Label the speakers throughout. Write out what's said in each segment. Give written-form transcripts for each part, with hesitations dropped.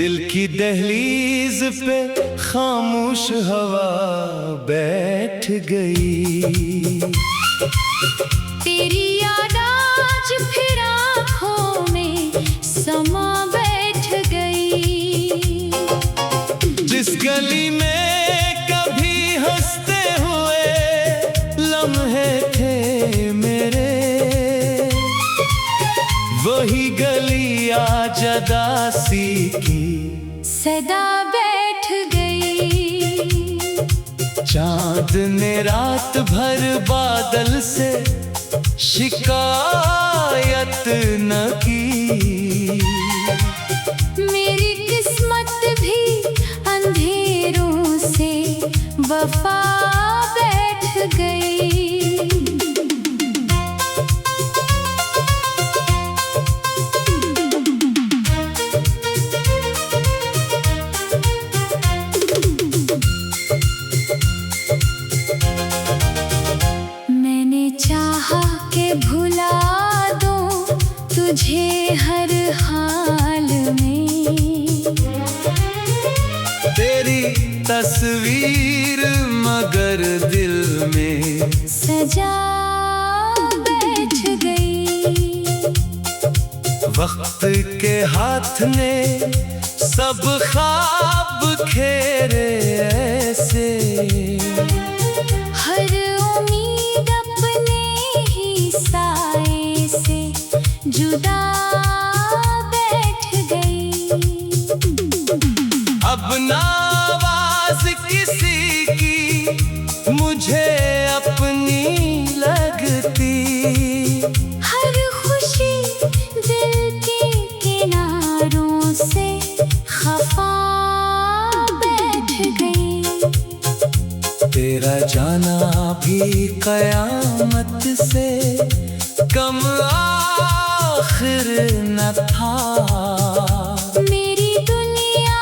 Speaker 1: दिल की दहलीज पे खामोश हवा बैठ गई।
Speaker 2: तेरी याद आज फिर आँखों में समा बैठ गई।
Speaker 1: जिस गली में कभी हंसते हुए लम्हे थे मेरे, वही गली आज उदासी की
Speaker 2: सदा बैठ गई।
Speaker 1: चांद ने रात भर बादल से शिकायत न की।
Speaker 2: मेरी किस्मत भी अंधेरों से वफा बैठ गई। भुला दूं तुझे हर हाल में,
Speaker 1: तेरी तस्वीर मगर दिल में
Speaker 2: सजा बैठ गई।
Speaker 1: वक्त के हाथ ने सब ख्वाब खेरे ऐसे,
Speaker 2: हर उम्मीद अपने साए से जुदा बैठ गई।
Speaker 1: अब ना आवाज किसी की मुझे अपनी लगती,
Speaker 2: हर खुशी दिल के किनारों से खफा बैठ गई।
Speaker 1: तेरा जाना भी कयामत से कम आखिर न था।
Speaker 2: मेरी दुनिया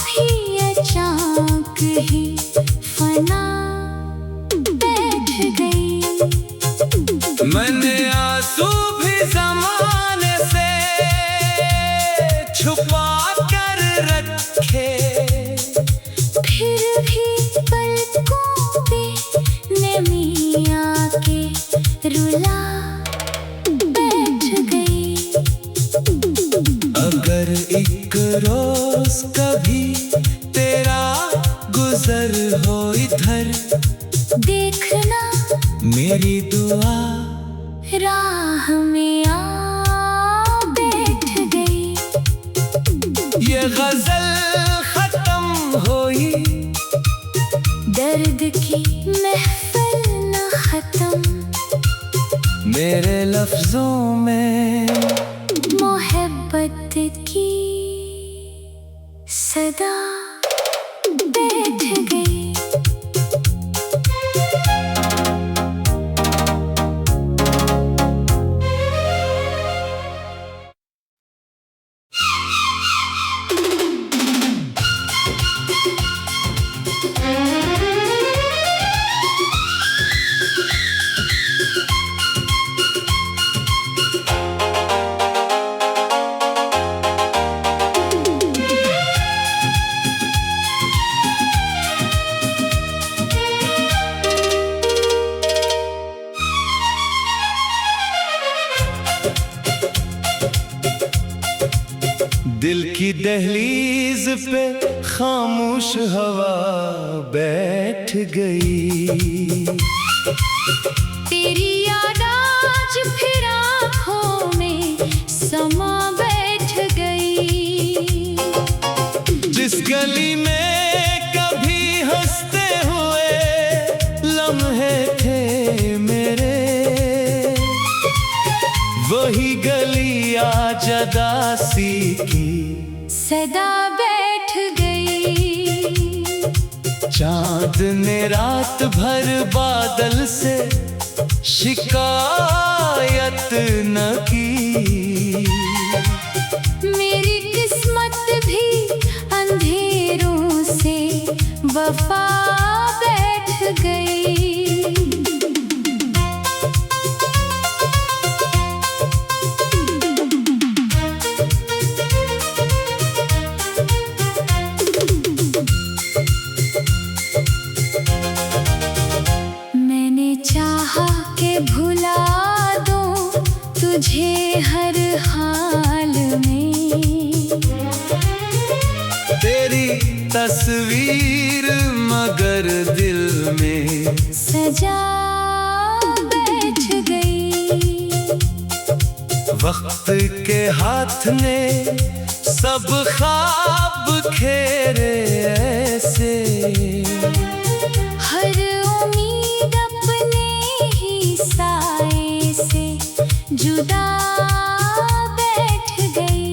Speaker 2: भी अचानक ही फना बैठ गई।
Speaker 1: मैंने आंसू भी ज़माने से छुपा कर रखे,
Speaker 2: फिर भी पलकों पे नमी आके रुला बैठ गई।
Speaker 1: अगर एक रोज कभी तेरा गुजर हो इधर,
Speaker 2: देखना
Speaker 1: मेरी दुआ
Speaker 2: राह में आ बैठ गई।
Speaker 1: ये गजल खत्म हुई,
Speaker 2: दर्द की महफिल न खत्म,
Speaker 1: मेरे लफ्जों में
Speaker 2: मोहब्बत की सदा बैठ गई।
Speaker 1: दिल की दहलीज पे खामोश हवा बैठ गई।
Speaker 2: तेरी याद आज फिर आँखों में समा बैठ गई।
Speaker 1: जिस गली में कभी हंसते हुए लम्हे थे मेरे, वही गली आज उदासी की
Speaker 2: सदा बैठ गई।
Speaker 1: चांद ने रात भर बादल से शिकायत न की।
Speaker 2: मेरी किस्मत भी अंधेरों से वफा बैठ गई।
Speaker 1: तस्वीर मगर दिल में
Speaker 2: सजा बैठ गई।
Speaker 1: वक्त के हाथ ने सब ख्वाब खेरे ऐसे,
Speaker 2: हर उम्मीद अपने ही साए से जुदा बैठ गई।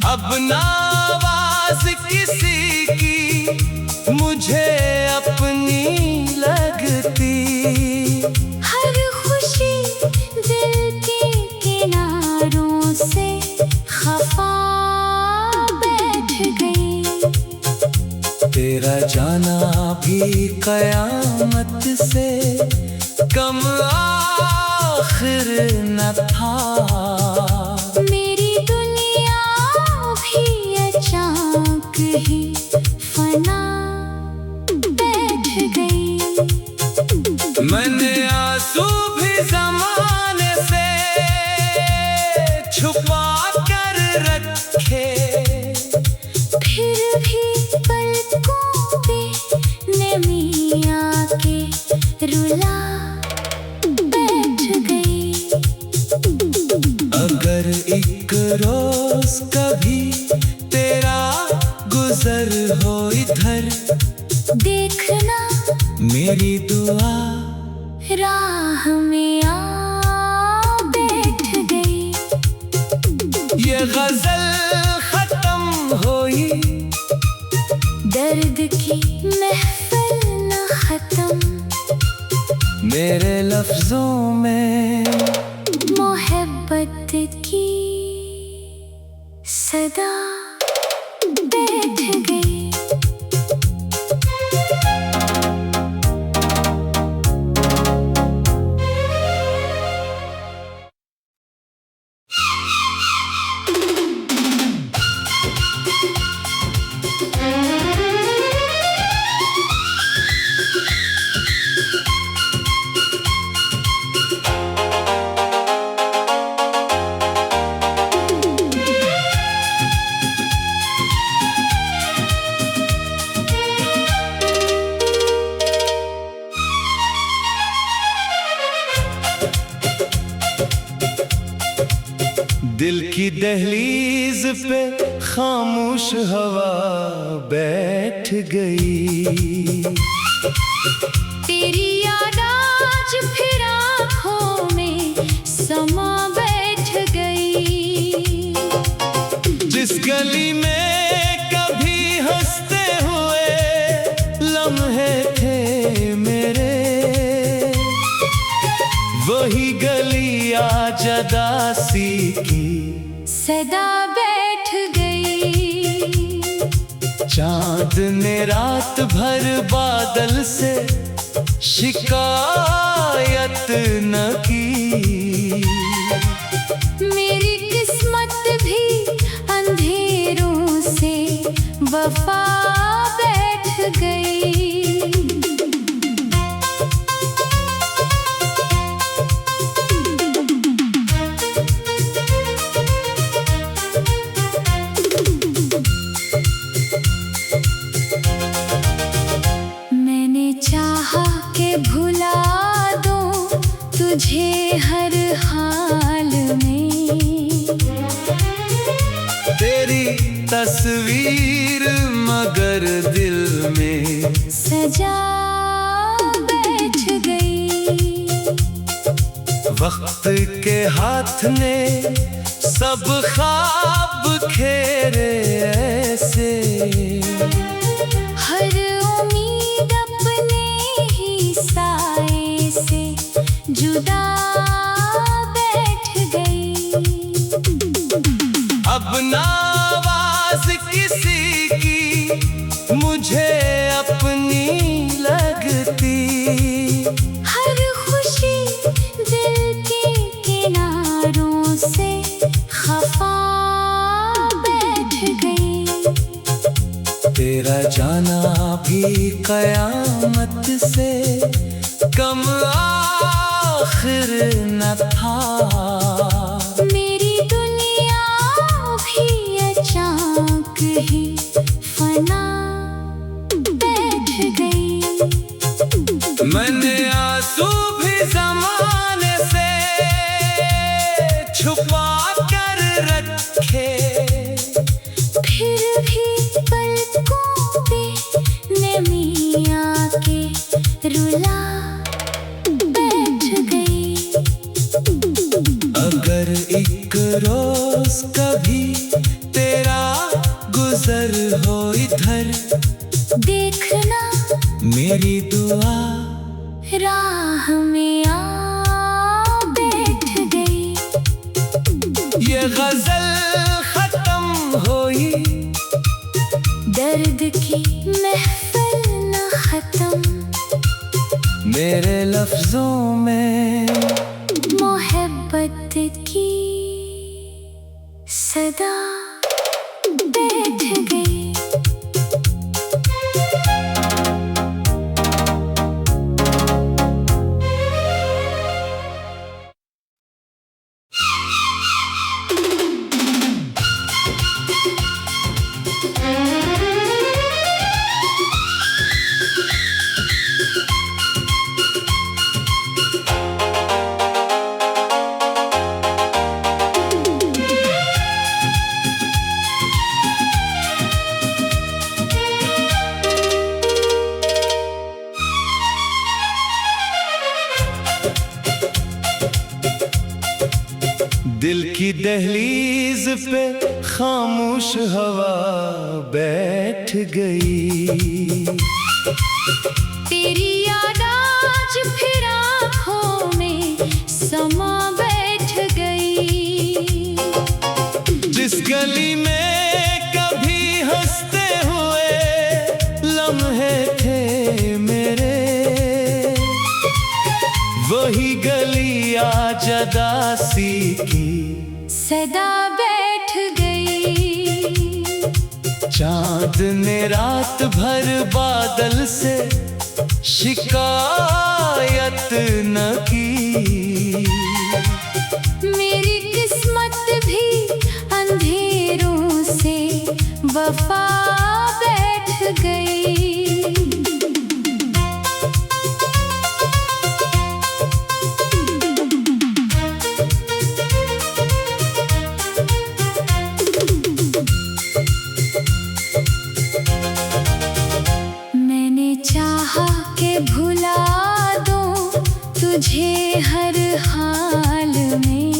Speaker 1: अब ना आवाज किसी की मुझे अपनी लगती,
Speaker 2: हर खुशी दिल के किनारों से खफा बैठ गई।
Speaker 1: तेरा जाना भी कयामत से कम आखिर न था।
Speaker 2: मेरी दुनिया भी अचानक ही फना बैठ गई।
Speaker 1: मैंने आंसू भी ज़माने से छुपा कर रखे,
Speaker 2: फिर भी पलकों पे नमी आके रुला बैठ गई।
Speaker 1: अगर एक रोज कभी तेरा गुजर हो इधर,
Speaker 2: देखना
Speaker 1: मेरी दुआ
Speaker 2: राह में आ बैठ गई।
Speaker 1: ये गजल खत्म हुई,
Speaker 2: दर्द की महफिल न खत्म,
Speaker 1: मेरे लफ्जों में
Speaker 2: मोहब्बत की सदा बैठ गई।
Speaker 1: दिल की दहलीज पे खामोश हवा बैठ गई।
Speaker 2: तेरी याद आज फिर आँखों में समा बैठ गई।
Speaker 1: जिस गली में कभी हंसते हुए लम्हे थे मेरे, वही गली आज अदासी की
Speaker 2: सदा बैठ गई।
Speaker 1: चाँद ने रात भर बादल से शिकायत न की।
Speaker 2: मेरी किस्मत भी अंधेरों से वफा बैठ गई। मैंने चाहा के भुला दूं तुझे हर हाल में,
Speaker 1: तेरी तस्वीर मगर दिल में
Speaker 2: सजा बैठ गई।
Speaker 1: वक्त के हाथ ने सब ख्वाब खेरे ऐसे,
Speaker 2: हर उम्मीद अपने ही साए से जुदा बैठ गई।
Speaker 1: अब ना आवाज किसी की मुझे अपनी लगती,
Speaker 2: हर खुशी दिल के किनारों से खफा बैठ गई।
Speaker 1: तेरा जाना भी कयामत से कम आखिर न था।
Speaker 2: मेरी दुनिया भी अचानक ही
Speaker 1: रोज कभी तेरा गुजर हो इधर,
Speaker 2: देखना
Speaker 1: मेरी दुआ
Speaker 2: राह में आ बैठ गई।
Speaker 1: ये गजल खत्म हुई,
Speaker 2: दर्द की महफिल न खत्म,
Speaker 1: मेरे लफ्जों में
Speaker 2: मोहब्बत की सदा बैठ गई।
Speaker 1: दिल की दहलीज पे खामोश हवा बैठ गई।
Speaker 2: तेरी याद आज फिर आँखों में समा बैठ गई।
Speaker 1: जिस गली में कभी हंसते हुए लम्हे थे मेरे, वही गली आज अदासी की
Speaker 2: सदा बैठ गई।
Speaker 1: चांद ने रात भर बादल से शिकायत न की।
Speaker 2: मेरी किस्मत भी अंधेरों से वफा बैठ गई। भुला दूं तुझे हर हाल में,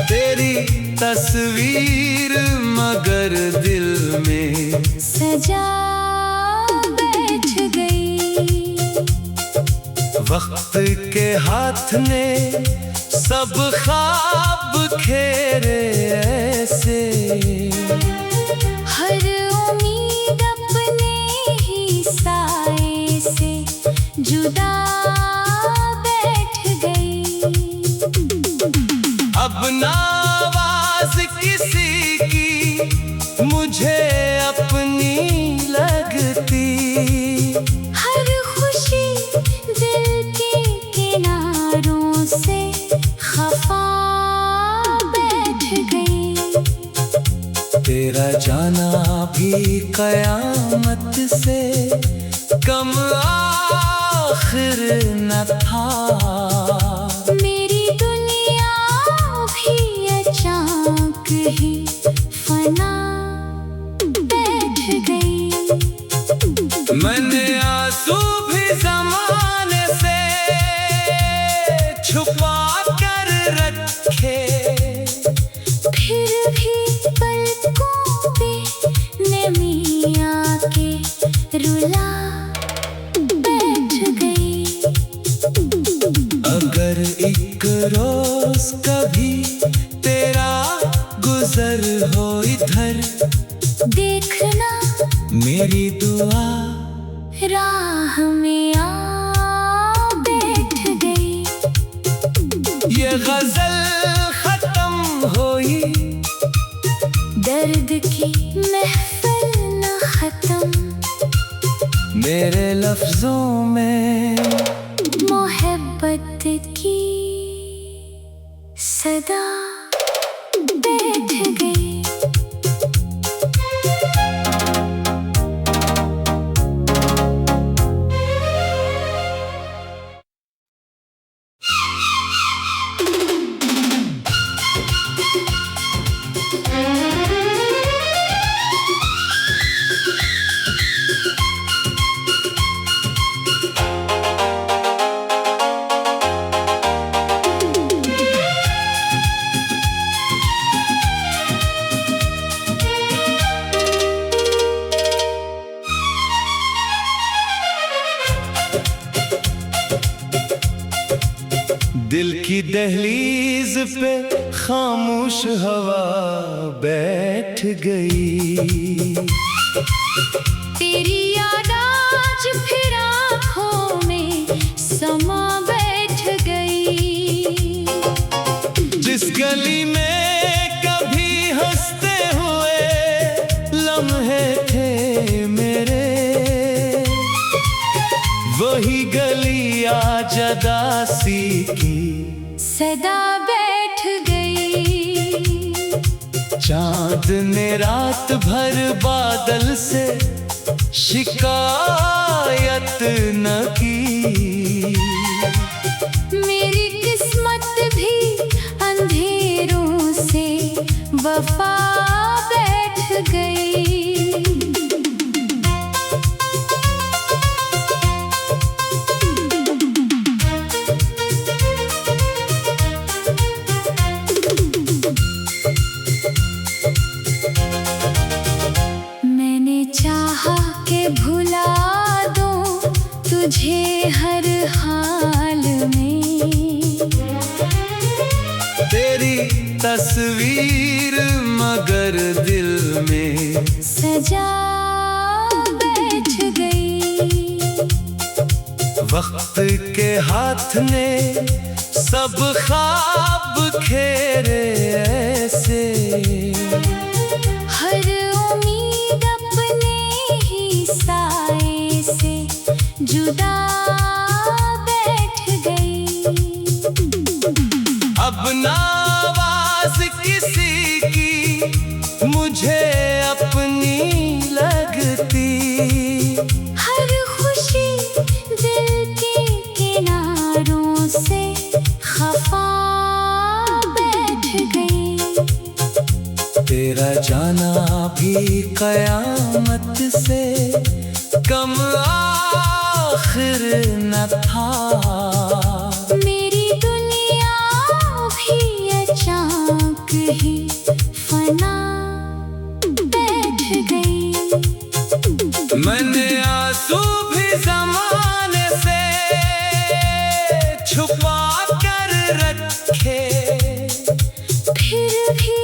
Speaker 1: तेरी तस्वीर मगर दिल में
Speaker 2: सजा बैठ गई।
Speaker 1: वक्त के हाथ ने सब ख्वाब खेरे ऐसे,
Speaker 2: हर उम्मीद अपने ही साए से जुदा बैठ गई।
Speaker 1: अब ना आवाज किसी की मुझे अपनी लगती,
Speaker 2: हर खुशी दिल के किनारों से खफा बैठ गई।
Speaker 1: तेरा जाना भी कयामत से कम आखिर न था।
Speaker 2: मेरी दुनिया भी अचानक ही फना बैठ गई।
Speaker 1: मैंने आंसू भी ज़माने से छुपा कर रखे,
Speaker 2: फिर भी पलकों पे नमी आके रुला बैठ गई।
Speaker 1: अगर एक रोज कभी तेरा गुजर हो इधर,
Speaker 2: देखना
Speaker 1: मेरी दुआ
Speaker 2: राह में आ बैठ गई।
Speaker 1: ये गजल खत्म हुई,
Speaker 2: दर्द की महफिल न खत्म,
Speaker 1: मेरे लफ्जों में
Speaker 2: मोहब्बत की सदा बैठ गई।
Speaker 1: दहलीज पे खामोश हवा बैठ गई।
Speaker 2: तेरी याद आज फिर आँखों में समा बैठ गई।
Speaker 1: जिस गली में कभी हंसते हुए लम्हे थे मेरे, वही गली आज उदासी की
Speaker 2: सदा बैठ गई।
Speaker 1: चांद ने रात भर बादल से शिकायत न की।
Speaker 2: मेरी किस्मत भी अंधेरों से वफा बैठ गई। मैंने चाहा के भुला दूं तुझे हर हाल में।
Speaker 1: तेरी तस्वीर मगर दिल में
Speaker 2: सजा बैठ गई।
Speaker 1: वक्त के हाथ ने सब ख्वाब खेरे ऐसे,
Speaker 2: हर उम्मीद अपने ही साए से जुदा बैठ गई।
Speaker 1: अब ना आवाज किसी की मुझे अपनी लगती।
Speaker 2: हर खुशी दिल के किनारों से खफा बैठ गई।
Speaker 1: तेरा जाना भी कयामत से कम आखिर न था।
Speaker 2: मेरी दुनिया भी अचानक ही फना बैठ गई।
Speaker 1: मैंने आंसू भी ज़माने से छुपा कर रखे,
Speaker 2: फिर भी